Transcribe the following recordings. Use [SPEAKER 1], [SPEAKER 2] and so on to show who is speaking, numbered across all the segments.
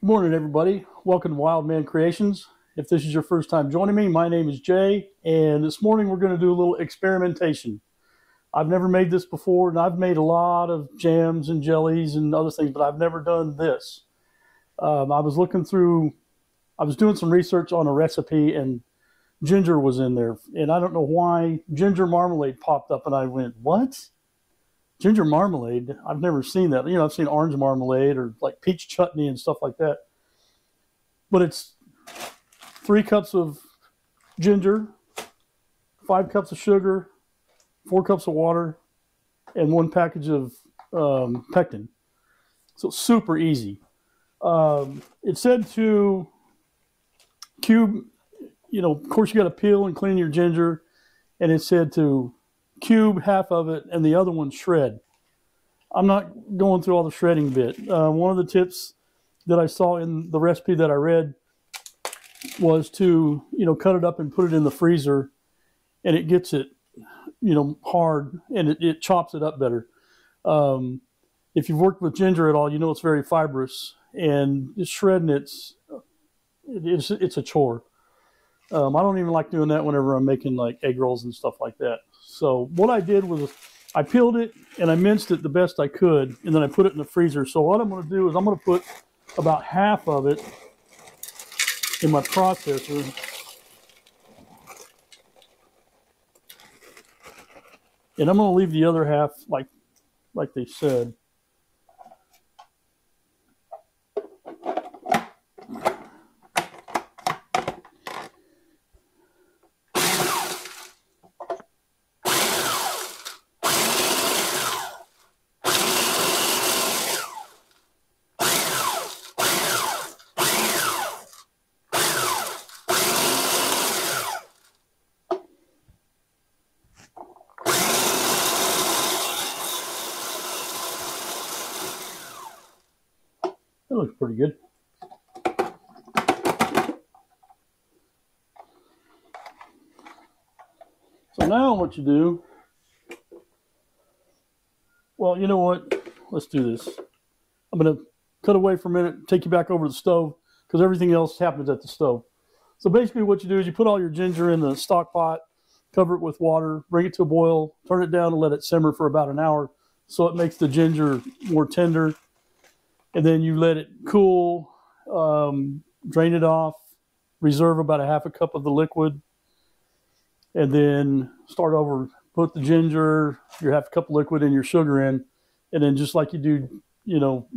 [SPEAKER 1] Good morning, everybody. Welcome to Wild Man Creations. If this is your first time joining me, my name is Jay, and this morning we're going to do a little experimentation. I've never made this before, and I've made a lot of jams and jellies and other things, but I've never done this. I was doing some research on a recipe, and ginger was in there, and I don't know why ginger marmalade popped up, and I went, what? Ginger marmalade? I've never seen that. I've seen orange marmalade or like peach chutney and stuff like that. But it's 3 cups of ginger, 5 cups of sugar, 4 cups of water, and 1 package of pectin. So it's super easy. It said to cube, of course you got to peel and clean your ginger, and it said to cube half of it and the other one shred. I'm not going through all the shredding bit. One of the tips that I saw in the recipe that I read was to, cut it up and put it in the freezer, and it gets it, hard, and it chops it up better. If you've worked with ginger at all, it's very fibrous, and just shredding it's a chore. I don't even like doing that whenever I'm making like egg rolls and stuff like that. So what I did was I peeled it and I minced it the best I could, and then I put it in the freezer. So what I'm going to do is I'm going to put about half of it in my processor. And I'm going to leave the other half like they said. That looks pretty good. So now what you do, well, you know what? Let's do this. I'm going to cut away for a minute, take you back over to the stove, because everything else happens at the stove. So basically what you do is you put all your ginger in the stock pot, cover it with water, bring it to a boil, turn it down and let it simmer for about an hour so it makes the ginger more tender. And then you let it cool, drain it off, reserve about a half a cup of the liquid, and then start over, put the ginger, your half a cup of liquid, and your sugar in, and then just like you do,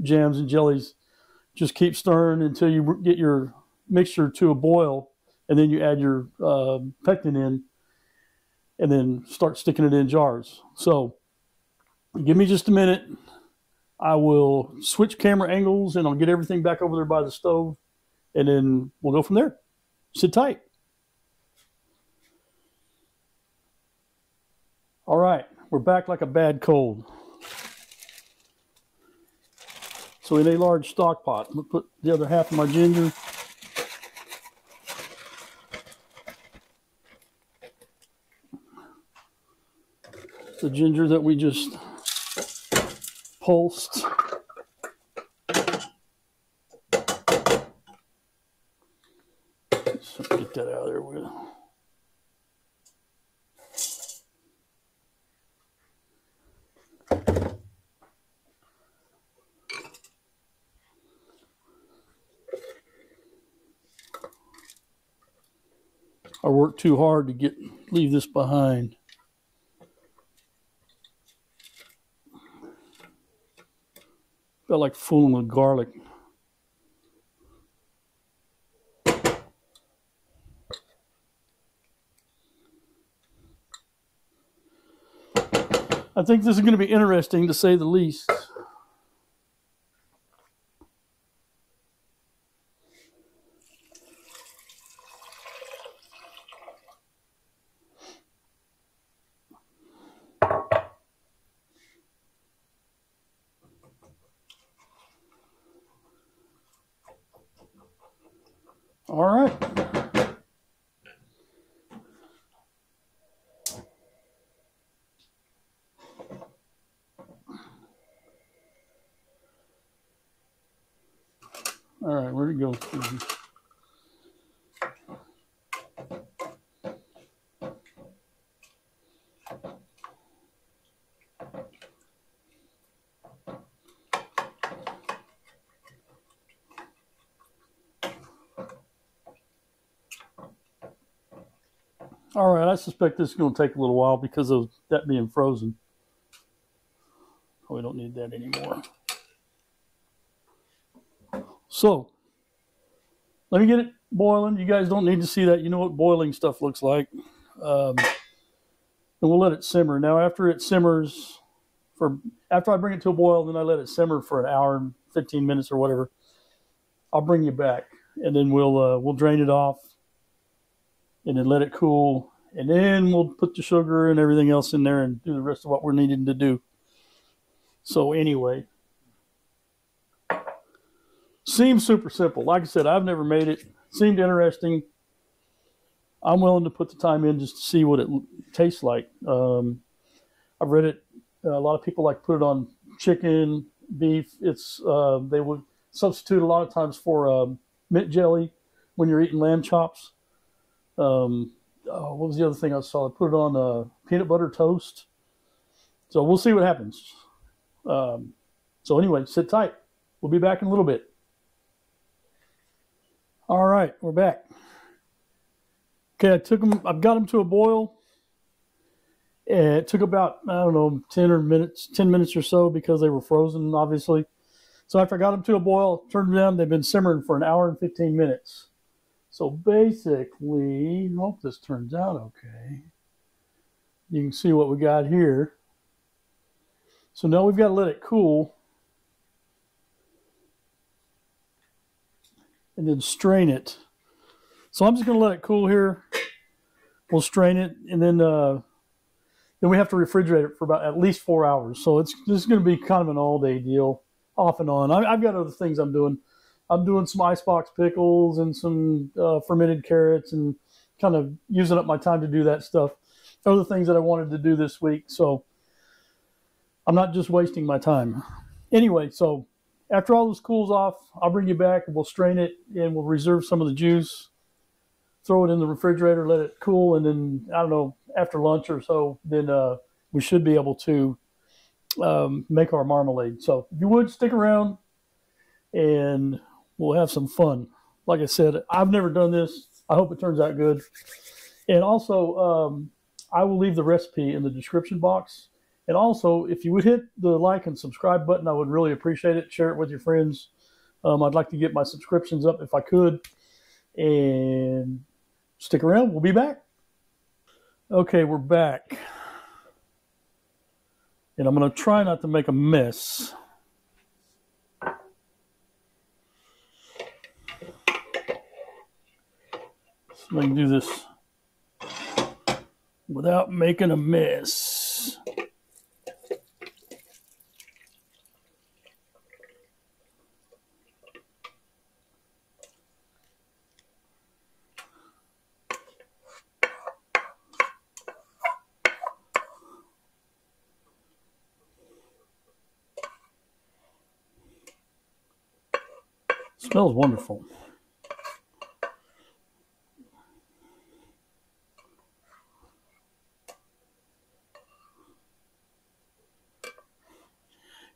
[SPEAKER 1] jams and jellies, just keep stirring until you get your mixture to a boil, and then you add your pectin in, and then start sticking it in jars. So give me just a minute. I will switch camera angles and I'll get everything back over there by the stove, and then we'll go from there. Sit tight. All right, we're back like a bad cold. So in a large stock pot, I'm going to put the other half of my ginger. The ginger that we just pulsed. So get that out of there with. I worked too hard to leave this behind. Felt like fooling with garlic. I think this is going to be interesting, to say the least. All right. All right, where'd it go? All right, I suspect this is going to take a little while because of that being frozen. Oh, we don't need that anymore. So, let me get it boiling. You guys don't need to see that. You know what boiling stuff looks like. And we'll let it simmer. Now, after it simmers, after I bring it to a boil, then I let it simmer for an hour and 15 minutes or whatever. I'll bring you back, and then we'll drain it off, and then let it cool, and then we'll put the sugar and everything else in there and do the rest of what we're needing to do. So anyway, seems super simple. Like I said, I've never made it. Seemed interesting. I'm willing to put the time in just to see what it tastes like. I've read it. A lot of people like to put it on chicken, beef. They would substitute a lot of times for mint jelly when you're eating lamb chops. What was the other thing I saw? I put it on peanut butter toast. So we'll see what happens. So anyway, sit tight. We'll be back in a little bit. All right, we're back. Okay, I've got them to a boil. It took about, I don't know, 10 minutes or so because they were frozen, obviously. So after I got them to a boil, turned them down, they've been simmering for an hour and 15 minutes. So basically, I hope this turns out okay. You can see what we got here. So now we've got to let it cool and then strain it. So I'm just going to let it cool here. We'll strain it, and then we have to refrigerate it for about at least 4 hours. So this is going to be kind of an all-day deal, off and on. I've got other things I'm doing. I'm doing some icebox pickles and some fermented carrots and kind of using up my time to do that stuff. Other things that I wanted to do this week. So I'm not just wasting my time. Anyway, so after all this cools off, I'll bring you back and we'll strain it and we'll reserve some of the juice, throw it in the refrigerator, let it cool, and then, I don't know, after lunch or so, then we should be able to make our marmalade. So if you would, stick around and we'll have some fun. Like I said, I've never done this. I hope it turns out good. And also, I will leave the recipe in the description box. And also, if you would hit the like and subscribe button, I would really appreciate it. Share it with your friends. I'd like to get my subscriptions up if I could. And stick around. We'll be back. Okay, we're back. And I'm going to try not to make a mess. So I can do this without making a mess. Smells wonderful.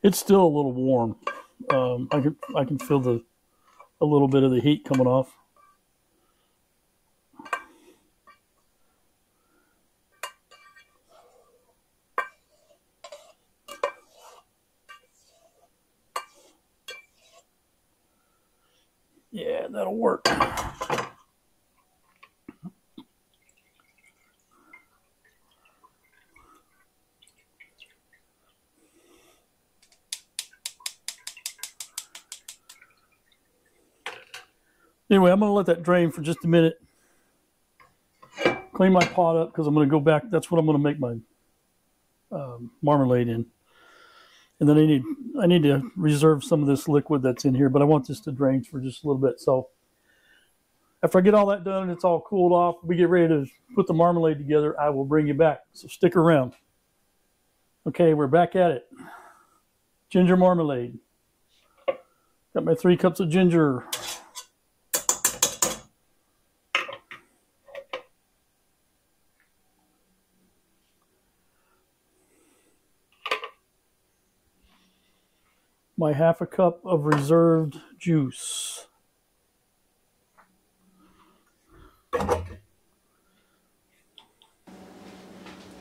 [SPEAKER 1] It's still a little warm. I can feel a little bit of the heat coming off. Yeah, that'll work. Anyway, I'm going to let that drain for just a minute. Clean my pot up because I'm going to go back. That's what I'm going to make my marmalade in. And then I need to reserve some of this liquid that's in here, but I want this to drain for just a little bit. So after I get all that done and it's all cooled off, we get ready to put the marmalade together, I will bring you back. So stick around. Okay, we're back at it. Ginger marmalade. Got my 3 cups of ginger. my 1/2 cup of reserved juice.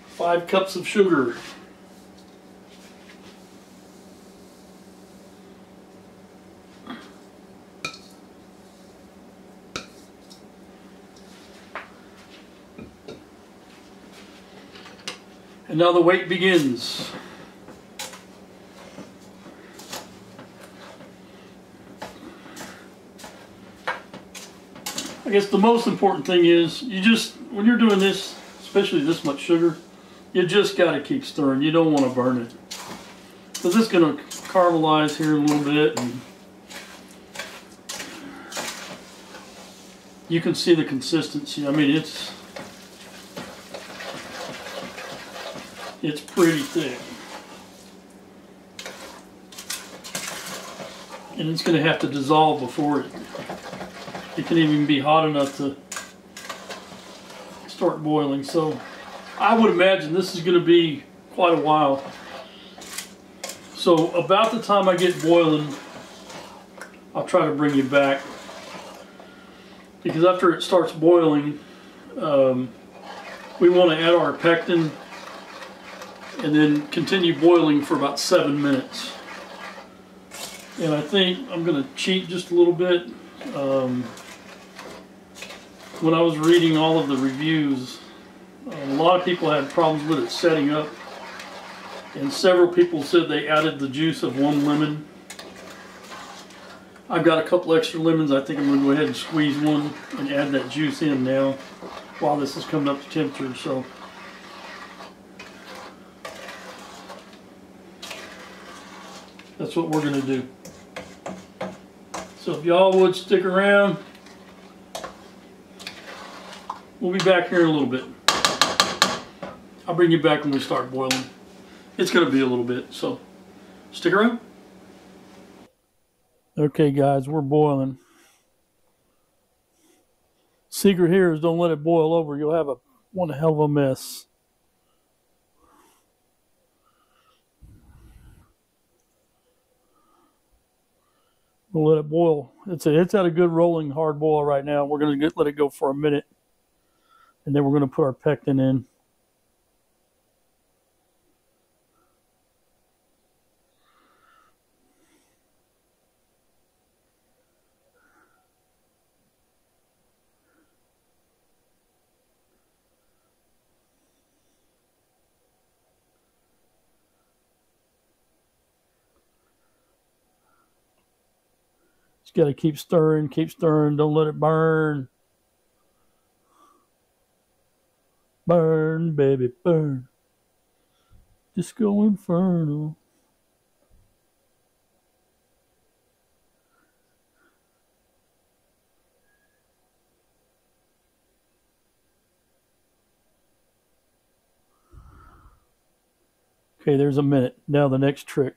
[SPEAKER 1] Five cups of sugar. And now the wait begins. I guess the most important thing is when you're doing this, especially this much sugar, you just got to keep stirring. You don't want to burn it, because it's going to caramelize here in a little bit, and you can see the consistency. I mean, it's pretty thick, and it's going to have to dissolve before it can even be hot enough to start boiling. So I would imagine this is going to be quite a while. So about the time I get boiling, I'll try to bring you back, because after it starts boiling, we want to add our pectin and then continue boiling for about 7 minutes. And I think I'm going to cheat just a little bit. When I was reading all of the reviews, a lot of people had problems with it setting up, and several people said they added the juice of 1 lemon. I've got a couple extra lemons. I think I'm going to go ahead and squeeze one and add that juice in now while this is coming up to temperature. So that's what we're going to do. So if y'all would stick around, we'll be back here in a little bit. I'll bring you back when we start boiling. It's going to be a little bit, so stick around. Okay guys, we're boiling. Secret here is don't let it boil over. You'll have one hell of a mess. We'll let it boil. It's at a good rolling hard boil right now. We're going to let it go for a minute, and then we're going to put our pectin in. Just got to keep stirring, don't let it burn. Burn, baby, burn. Disco Inferno. Okay, there's a minute. Now the next trick.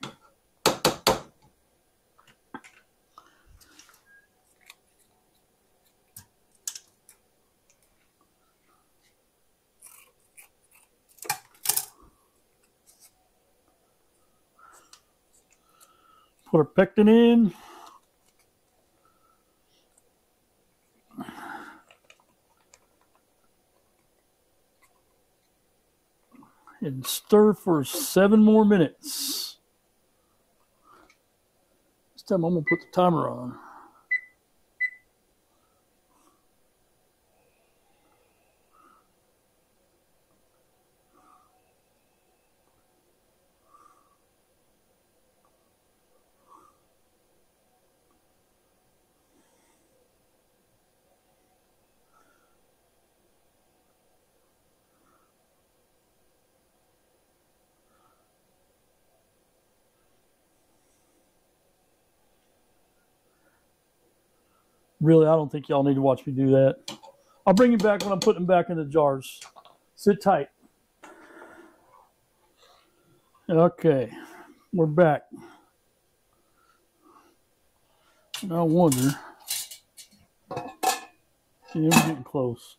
[SPEAKER 1] Put our pectin in. And stir for 7 more minutes. This time I'm going to put the timer on. Really, I don't think y'all need to watch me do that. I'll bring you back when I'm putting them back in the jars. Sit tight. Okay, we're back. I wonder. See, we're getting close.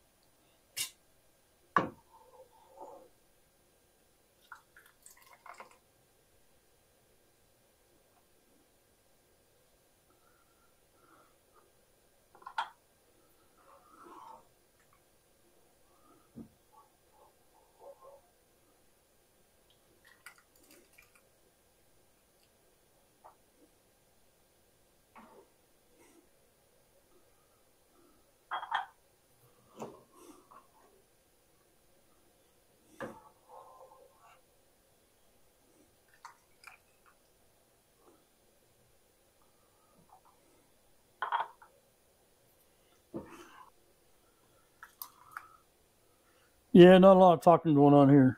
[SPEAKER 1] Yeah, not a lot of talking going on here.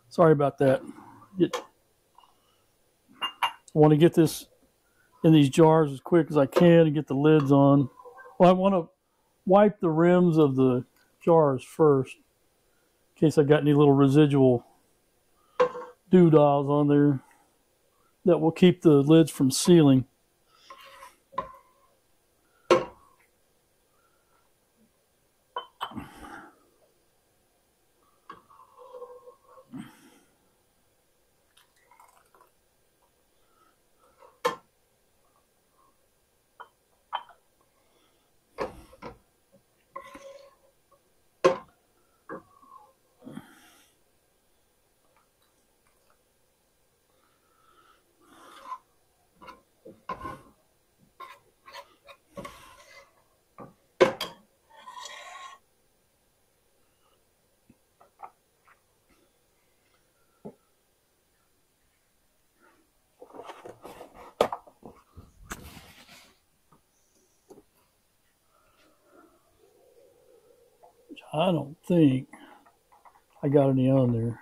[SPEAKER 1] Sorry about that. I want to get this in these jars as quick as I can and get the lids on. Well, I want to wipe the rims of the jars first in case I got any little residual doodads on there that will keep the lids from sealing. I don't think I got any on there.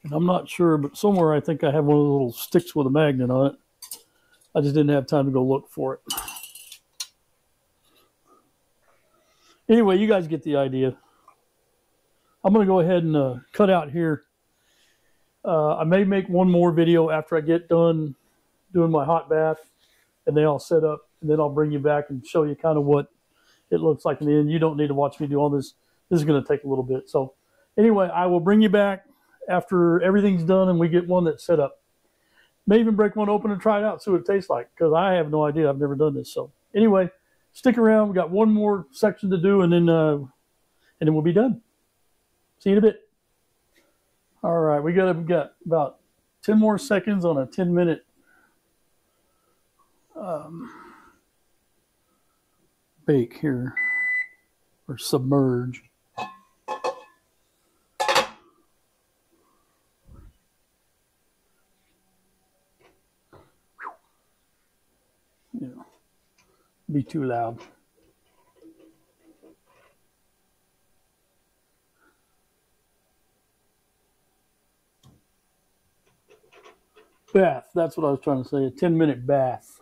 [SPEAKER 1] And I'm not sure, but somewhere I think I have one of the little sticks with a magnet on it. I just didn't have time to go look for it. Anyway, you guys get the idea. I'm going to go ahead and cut out here. I may make one more video after I get done doing my hot bath and they all set up, and then I'll bring you back and show you kind of what it looks like in the end. You don't need to watch me do all this. This is going to take a little bit. So anyway, I will bring you back after everything's done and we get one that's set up. May even break one open and try it out, see what it tastes like, because I have no idea. I've never done this. So anyway, stick around. We got one more section to do, and then we'll be done. See you in a bit. All right, we got about 10 more seconds on a 10-minute bake here, or submerge. You know, be too loud. Bath, that's what I was trying to say, a 10-minute bath.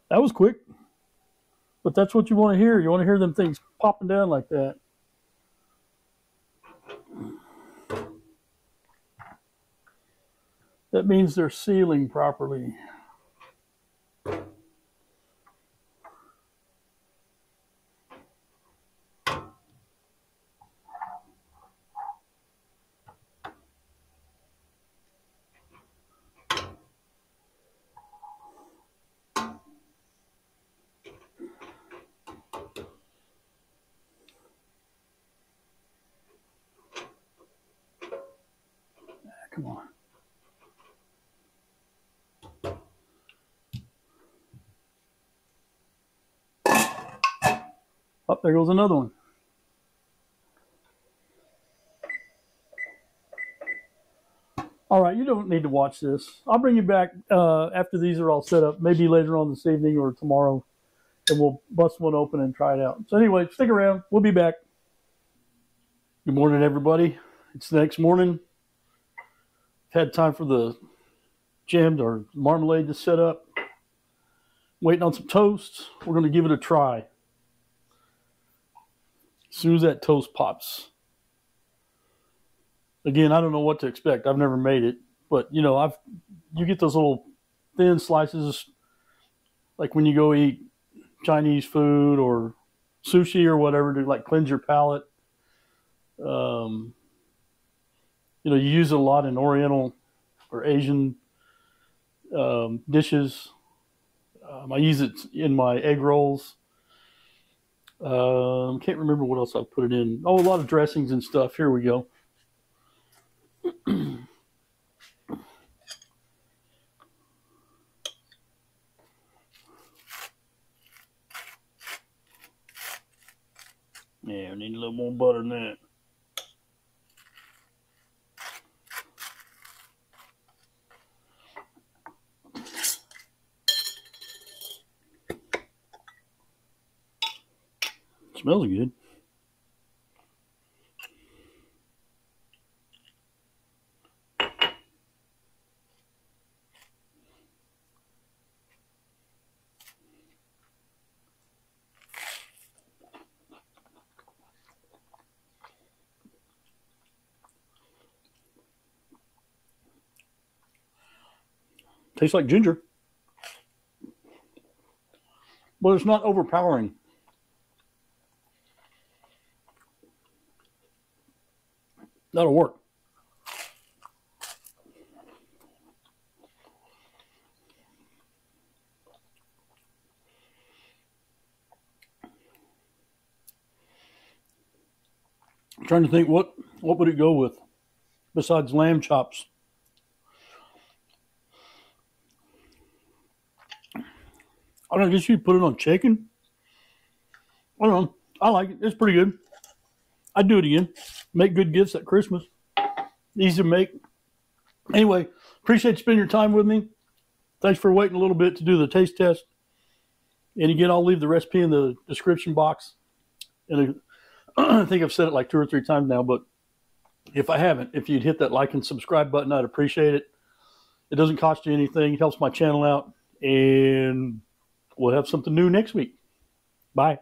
[SPEAKER 1] That was quick, but that's what you want to hear. You want to hear them things popping down like that. That means they're sealing properly. Come on. Oh, there goes another one. All right, you don't need to watch this. I'll bring you back after these are all set up, maybe later on this evening or tomorrow, and we'll bust one open and try it out. So anyway, stick around. We'll be back. Good morning, everybody. It's the next morning. Had time for the jam or marmalade to set up. Waiting on some toast. We're going to give it a try. As soon as that toast pops. Again, I don't know what to expect. I've never made it, but you know, you get those little thin slices, like when you go eat Chinese food or sushi or whatever to like cleanse your palate. You know, you use it a lot in Oriental or Asian dishes. I use it in my egg rolls. Can't remember what else I put it in. Oh, a lot of dressings and stuff. Here we go. Yeah, I need a little more butter than that. Smells good. Tastes like ginger, but it's not overpowering. That'll work. I'm trying to think what would it go with besides lamb chops. I don't know, I guess you put it on chicken. I don't know. I like it. It's pretty good. I'd do it again. Make good gifts at Christmas. Easy to make. Anyway, appreciate you spending your time with me. Thanks for waiting a little bit to do the taste test. And again, I'll leave the recipe in the description box. And I think I've said it like 2 or 3 times now, but if I haven't, if you'd hit that like and subscribe button, I'd appreciate it. It doesn't cost you anything. It helps my channel out. And we'll have something new next week. Bye.